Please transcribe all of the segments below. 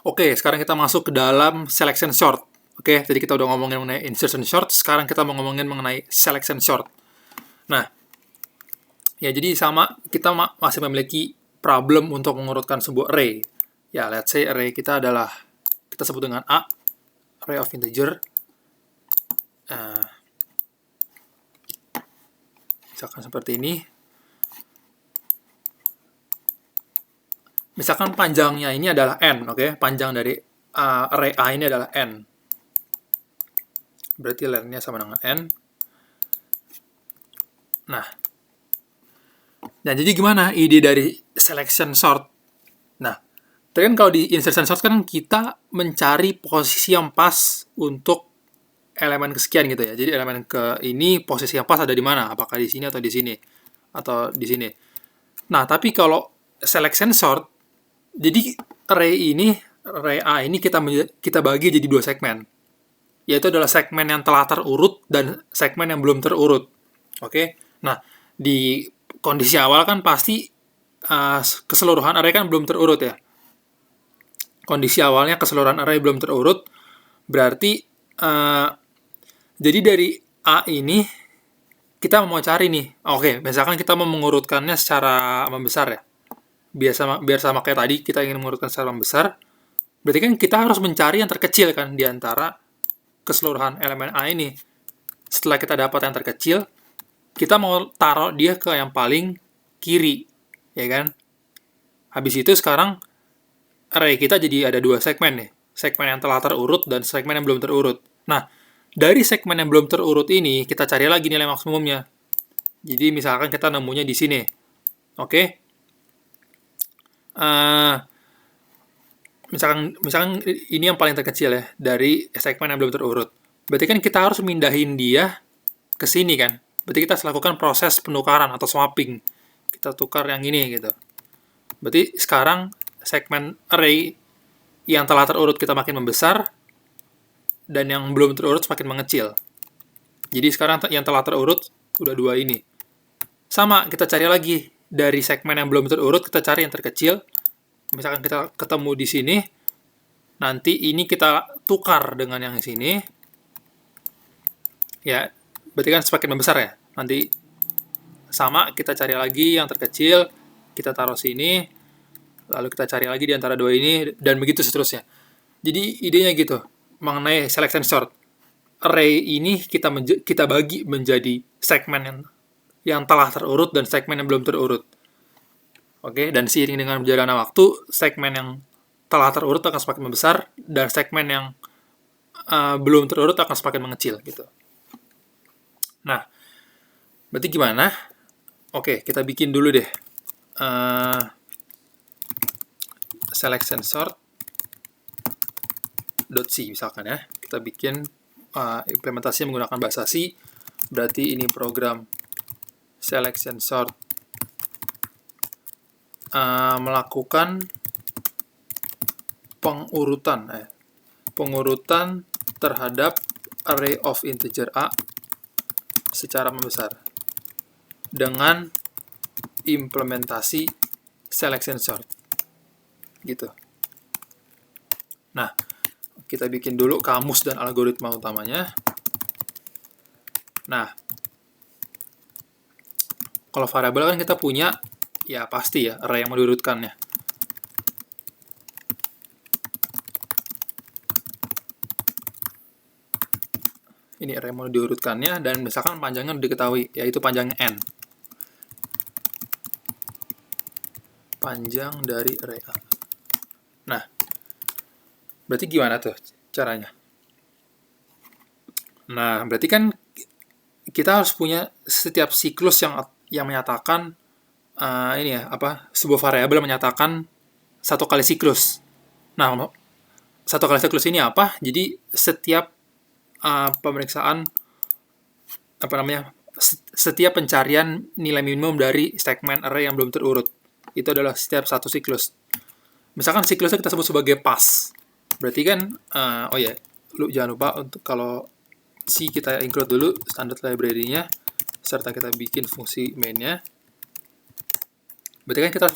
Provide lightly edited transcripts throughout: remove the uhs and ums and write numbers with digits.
Oke, sekarang kita masuk ke dalam selection sort. Oke, tadi kita udah ngomongin mengenai insertion sort, sekarang kita mau ngomongin mengenai selection sort. Nah, ya jadi sama, kita masih memiliki problem untuk mengurutkan sebuah array. Ya, let's say array kita adalah, kita sebut dengan A, array of integer. Misalkan seperti ini. Misalkan panjangnya ini adalah n, oke? Panjang dari array A ini adalah n. Berarti length-nya sama dengan n. Nah, jadi gimana ide dari selection sort? Nah, tadi kan kalau di insertion sort kan kita mencari posisi yang pas untuk elemen kesekian gitu ya. Jadi elemen ke ini posisi yang pas ada di mana? Apakah di sini atau di sini? Atau di sini. Nah, tapi kalau selection sort, jadi array A ini kita bagi jadi dua segmen. Yaitu adalah segmen yang telah terurut dan segmen yang belum terurut. Oke? Nah, di kondisi awal kan pasti keseluruhan array kan belum terurut ya. Kondisi awalnya keseluruhan array belum terurut, berarti jadi dari A ini kita mau cari nih. Oke, misalkan kita mau mengurutkannya secara membesar ya. Biar sama kayak tadi, kita ingin mengurutkan secara membesar. Berarti kan kita harus mencari yang terkecil kan di antara keseluruhan elemen A ini. Setelah kita dapat yang terkecil, kita mau taruh dia ke yang paling kiri, ya kan? Habis itu sekarang array kita jadi ada dua segmen nih. Segmen yang telah terurut dan segmen yang belum terurut. Nah, dari segmen yang belum terurut ini, kita cari lagi nilai maksimumnya. Jadi misalkan kita nemunya di sini. Oke? Misalkan ini yang paling terkecil ya, dari segmen yang belum terurut. Berarti kan kita harus mindahin dia ke sini kan. Berarti kita harus lakukan proses penukaran atau swapping. Kita tukar yang ini gitu. Berarti sekarang segmen array yang telah terurut kita makin membesar, dan yang belum terurut semakin mengecil. Jadi sekarang yang telah terurut udah dua ini. Sama, kita cari lagi. Dari segmen yang belum terurut, kita cari yang terkecil. Misalkan kita ketemu di sini, nanti ini kita tukar dengan yang sini. Ya, berarti kan semakin membesar ya. Nanti sama, kita cari lagi yang terkecil, kita taruh sini, lalu kita cari lagi di antara dua ini, dan begitu seterusnya. Jadi idenya gitu, mengenai selection sort. Array ini kita bagi menjadi segmen yang telah terurut dan segmen yang belum terurut. Oke, dan seiring dengan berjalannya waktu, segmen yang telah terurut akan semakin membesar dan segmen yang belum terurut akan semakin mengecil gitu. Nah, berarti gimana? Oke, kita bikin dulu deh selection sort .c misalkan ya. Kita bikin implementasi menggunakan bahasa C. Berarti ini program selection sort melakukan pengurutan terhadap array of integer A secara membesar dengan implementasi selection sort gitu. Nah, kita bikin dulu kamus dan algoritma utamanya. Nah, kalau variabel kan kita punya, ya pasti ya, array yang mau diurutkannya. Ini array yang mau diurutkannya, dan misalkan panjangnya udah diketahui, yaitu panjangnya n. Panjang dari array A. Nah, berarti gimana tuh caranya? Nah, berarti kan kita harus punya setiap siklus yang menyatakan sebuah variabel menyatakan satu kali siklus. Nah, satu kali siklus ini apa? Jadi setiap pemeriksaan setiap pencarian nilai minimum dari segmen array yang belum terurut, itu adalah setiap satu siklus. Misalkan siklusnya kita sebut sebagai pass. Berarti kan jangan lupa untuk kalau C kita include dulu standard library-nya serta kita bikin fungsi main-nya. Berarti kan kita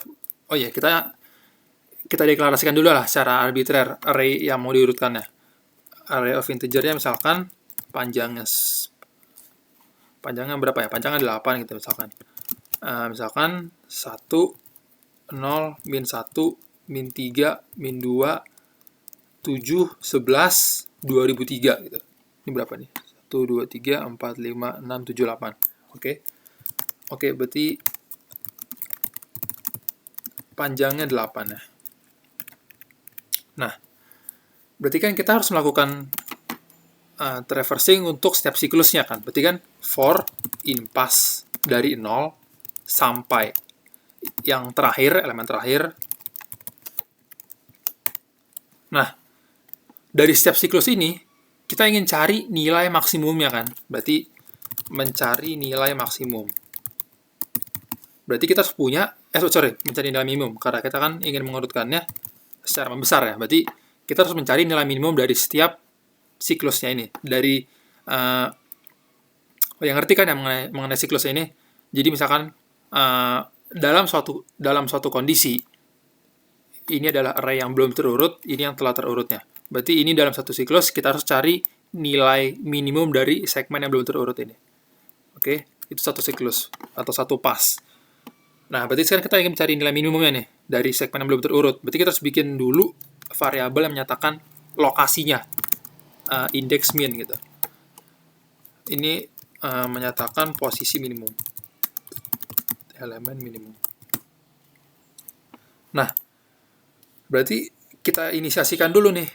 kita deklarasikan dulu lah secara arbitrer array yang mau diurutkannya. Array of integernya misalkan panjangnya berapa ya? Panjangnya 8 gitu misalkan. Misalkan 1, 0, min 1, min 3, min 2, 7, 11, 2003 gitu. Ini berapa nih? 1, 2, 3, 4, 5, 6, 7, 8. Oke. Oke, berarti panjangnya 8 ya. Nah, berarti kan kita harus melakukan traversing untuk setiap siklusnya kan. Berarti kan for in pass dari 0 sampai yang terakhir, elemen terakhir. Nah, dari setiap siklus ini, kita ingin cari nilai maksimumnya kan. Berarti mencari nilai maksimum. Berarti kita harus punya, mencari nilai minimum. Karena kita kan ingin mengurutkannya secara membesar ya. Berarti kita harus mencari nilai minimum dari setiap siklusnya ini. Dari, yang ngerti kan yang mengenai siklus ini. Jadi misalkan, dalam suatu kondisi, ini adalah array yang belum terurut, ini yang telah terurutnya. Berarti ini dalam satu siklus, kita harus cari nilai minimum dari segmen yang belum terurut ini. Oke, itu satu siklus, atau satu pass. Nah, berarti sekarang kita ingin mencari nilai minimumnya nih, dari segmen yang belum terurut. Berarti kita harus bikin dulu variabel yang menyatakan lokasinya, index min gitu. Ini menyatakan posisi minimum. Elemen minimum. Nah, berarti kita inisiasikan dulu nih.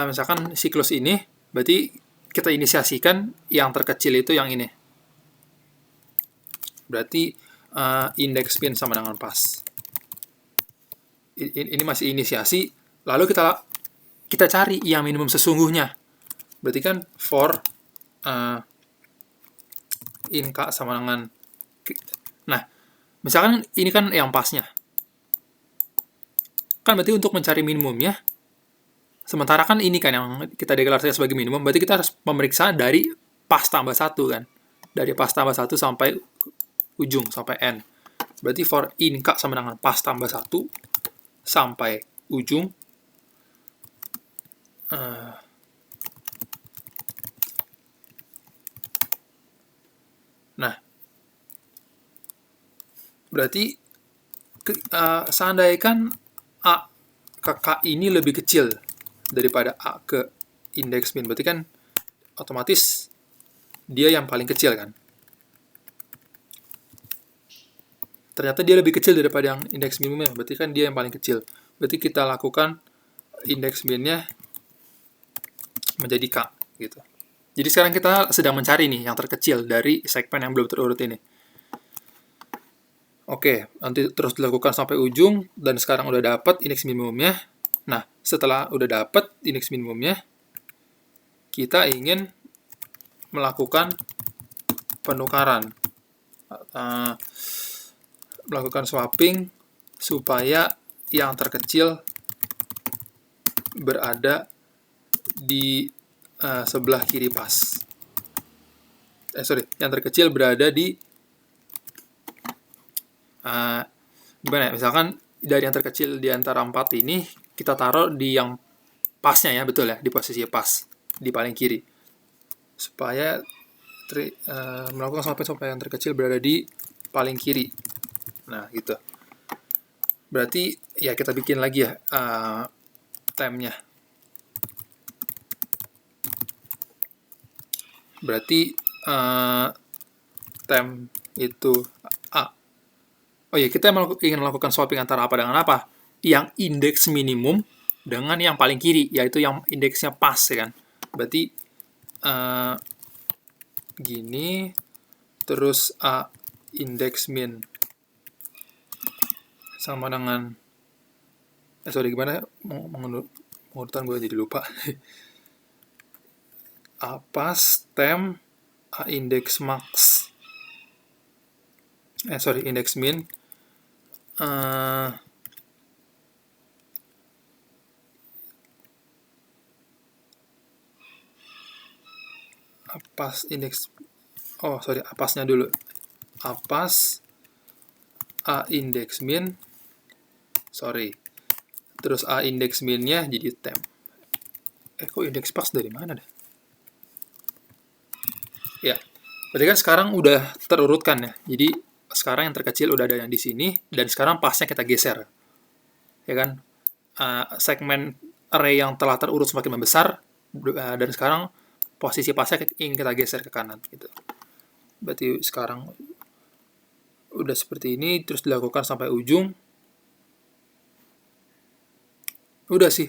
Misalkan siklus ini, berarti kita inisiasikan yang terkecil itu yang ini. Berarti index min sama dengan pass. Ini masih inisiasi. Lalu kita cari yang minimum sesungguhnya. Berarti kan for in k sama dengan. Nah, misalkan ini kan yang passnya. Kan berarti untuk mencari minimumnya, sementara kan ini kan yang kita deklarasikan sebagai minimum, berarti kita harus memeriksa dari pas tambah 1 kan. Dari pas tambah 1 sampai ujung, sampai n. Berarti for in k sama dengan pas tambah 1 sampai ujung. Nah, berarti seandainya A ke K ini lebih kecil daripada A ke indeks min, berarti kan otomatis dia yang paling kecil kan. Ternyata dia lebih kecil daripada yang indeks minimumnya, berarti kan dia yang paling kecil. Berarti kita lakukan indeks minnya menjadi K gitu. Jadi sekarang kita sedang mencari nih yang terkecil dari segmen yang belum terurut ini. Oke, nanti terus dilakukan sampai ujung, dan sekarang udah dapat indeks minimumnya. Nah, setelah udah dapat indeks minimumnya, kita ingin melakukan penukaran. Melakukan swapping supaya yang terkecil berada di sebelah kiri pas. Yang terkecil berada di gimana ya? Misalkan dari yang terkecil di antara 4 ini, kita taruh di yang pasnya ya, betul ya, di posisi pas, di paling kiri. Supaya melakukan sampai yang terkecil berada di paling kiri. Nah, gitu. Berarti ya kita bikin lagi ya time-nya. Berarti time itu oh iya, kita ingin melakukan swapping antara apa dengan apa? Yang indeks minimum dengan yang paling kiri, yaitu yang indeksnya pas, ya kan? Berarti gini, terus indeks min sama dengan gimana? Mengurutan gue jadi lupa. A pas, tem, A indeks max. Indeks min. Apas indeks. Apasnya dulu. Apas A indeks min. terus A indeks min-nya jadi temp. Kok indeks pas dari mana deh? Ya, berarti kan sekarang udah terurutkan ya. Jadi sekarang yang terkecil udah ada yang di sini, dan sekarang pasnya kita geser. Ya kan? Segmen array yang telah terurut semakin membesar, dan sekarang posisi pasnya ingin kita geser ke kanan gitu. Berarti sekarang udah seperti ini, terus dilakukan sampai ujung. Udah sih.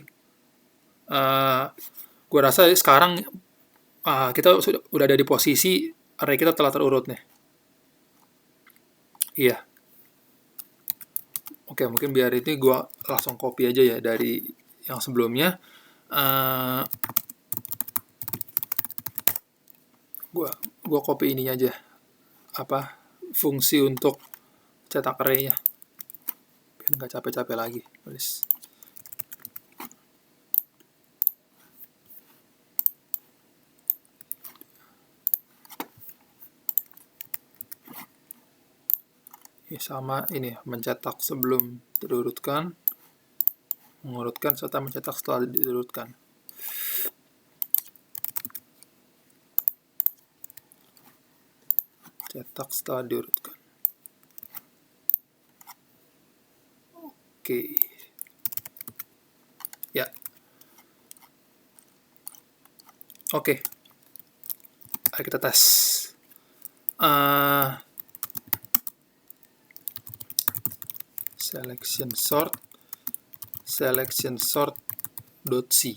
Gue rasa sekarang kita udah ada di posisi array kita telah terurut nih. Iya. Oke, mungkin biar ini gue langsung copy aja ya dari yang sebelumnya. Gue copy ininya aja, fungsi untuk cetak array-nya, biar nggak capek-capek lagi nulis. Sama ini, mencetak sebelum terurutkan, mengurutkan, serta mencetak setelah diurutkan. Cetak setelah diurutkan. Oke. Ya. Oke. Ayo kita tes. selection sort .c.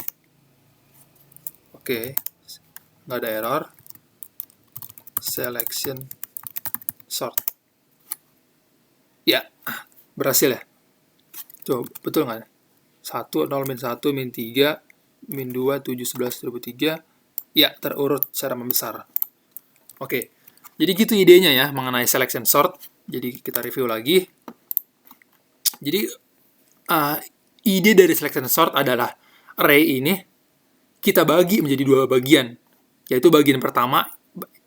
Oke, nggak ada error. Selection sort. Ya, berhasil ya. Coba, betul nggak? 1, 0, min 1, min 3, min 2, 7, 11, 2003. Ya, terurut secara membesar. Oke, jadi gitu idenya ya mengenai selection sort. Jadi kita review lagi. Jadi ide dari selection sort adalah array ini kita bagi menjadi 2 bagian, yaitu bagian pertama,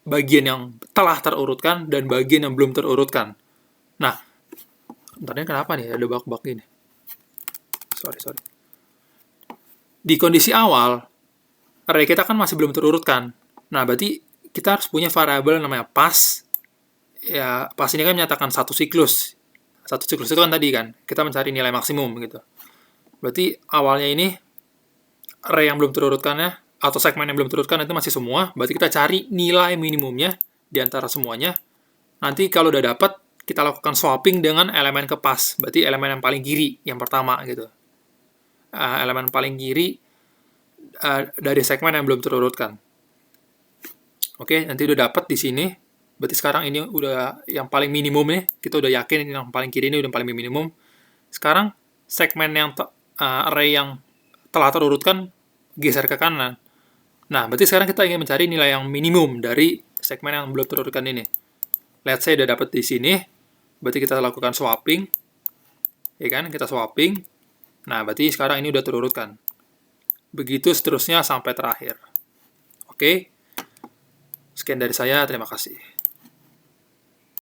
bagian yang telah terurutkan, dan bagian yang belum terurutkan. Nah, bentar ini kenapa nih ada bug-bug ini? Sorry. Di kondisi awal, array kita kan masih belum terurutkan. Nah, berarti kita harus punya variabel namanya pass. Ya, pass ini kan menyatakan satu siklus. Satu siklus itu kan tadi kan, kita mencari nilai maksimum gitu. Berarti awalnya ini array yang belum terurutkannya, atau segmen yang belum terurutkan itu masih semua. Berarti kita cari nilai minimumnya di antara semuanya. Nanti kalau udah dapat, kita lakukan swapping dengan elemen ke pass. Berarti elemen yang paling kiri, yang pertama gitu. Elemen paling kiri dari segmen yang belum terurutkan. Oke, nanti udah dapat di sini. Berarti sekarang ini udah yang paling minimum nih. Kita udah yakin ini yang paling kiri ini udah paling minimum. Sekarang segmen yang array yang telah terurutkan geser ke kanan. Nah, berarti sekarang kita ingin mencari nilai yang minimum dari segmen yang belum terurutkan ini. Let's say udah dapat di sini. Berarti kita lakukan swapping. Ya kan, kita swapping. Nah, berarti sekarang ini udah terurutkan. Begitu seterusnya sampai terakhir. Oke. Sekian dari saya, terima kasih.